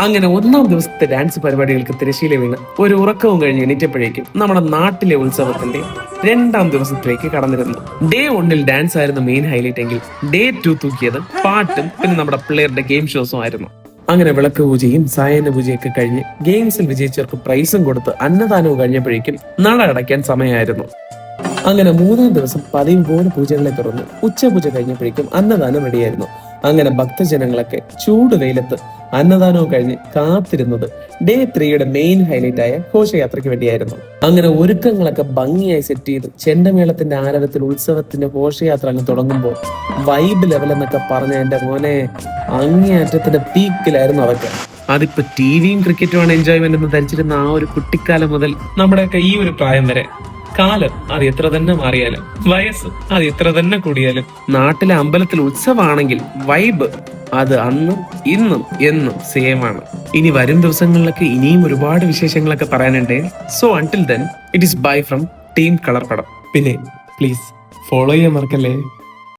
അങ്ങനെ ഒന്നാം ദിവസത്തെ ഡാൻസ് പരിപാടികൾക്ക് തിരശ്ശീല വീണ് ഒരു ഉറക്കവും കഴിഞ്ഞ് എണീറ്റപ്പോഴേക്കും നമ്മുടെ നാട്ടിലെ ഉത്സവത്തിന്റെ 2ാം ദിവസത്തിലേക്ക് കടന്നിരുന്നു. ഡേ 1 ഡാൻസ് ആയിരുന്നു മെയിൻ ഹൈലൈറ്റ് എങ്കിൽ ഡേ 2 തൂക്കിയത് പാട്ടും പിന്നെ നമ്മുടെ പിള്ളേരുടെ ഗെയിം ഷോസും ആയിരുന്നു. അങ്ങനെ വിളക്ക് പൂജയും സായന പൂജയൊക്കെ കഴിഞ്ഞ് ഗെയിംസിൽ വിജയിച്ചവർക്ക് പ്രൈസും കൊടുത്ത് അന്നദാനവും കഴിഞ്ഞപ്പോഴേക്കും നട അടയ്ക്കാൻ സമയമായിരുന്നു. അങ്ങനെ 3ാം ദിവസം പതിവ് പോലെ പൂജകളെ തുറന്ന് ഉച്ചപൂജ കഴിഞ്ഞപ്പോഴേക്കും അന്നദാനം റെഡിയായിരുന്നു. അങ്ങനെ ഭക്തജനങ്ങളൊക്കെ ചൂട് വെയിലത്ത് അന്നദാനവും കഴിഞ്ഞ് കാത്തിരുന്നത് ഡേ 3യുടെ മെയിൻ ഹൈലൈറ്റ് ആയ ഘോഷയാത്രയ്ക്ക് വേണ്ടിയായിരുന്നു. അങ്ങനെ ഒരുക്കങ്ങളൊക്കെ ഭംഗിയായി സെറ്റ് ചെയ്ത് ചെണ്ടമേളത്തിന്റെ ആരവത്തിൽ ഉത്സവത്തിന്റെ ഘോഷയാത്ര അങ്ങ് തുടങ്ങുമ്പോൾ വൈബ് ലെവൽ എന്നൊക്കെ പറഞ്ഞ എന്റെ മോനെ അങ്ങേയറ്റത്തിന്റെ പീക്കിലായിരുന്നു അതൊക്കെ. അതിപ്പോ ടിവിയും ക്രിക്കറ്റുമാണ് എൻജോയ്മെന്റ് എന്ന് ധരിച്ചിരുന്ന ആ ഒരു കുട്ടിക്കാലം മുതൽ നമ്മുടെയൊക്കെ ഈ ഒരു പ്രായം വരെ കാലം അത് എത്ര തന്നെ മാറിയാലും വയസ്സ് അത് എത്ര തന്നെ കൂടിയാലും നാട്ടിലെ അമ്പലത്തിൽ ഉത്സവമാണെങ്കിൽ വൈബ് അത് അന്നും ഇന്നും എന്നും സെയിം ആണ്. ഇനി വരും ദിവസങ്ങളിലൊക്കെ ഇനിയും ഒരുപാട് വിശേഷങ്ങളൊക്കെ പറയാനുണ്ട്. So until then it is bye from team colour പടം. പിന്നെ പ്ലീസ് ഫോളോ ചെയ്യാൻ മറക്കല്ലേ.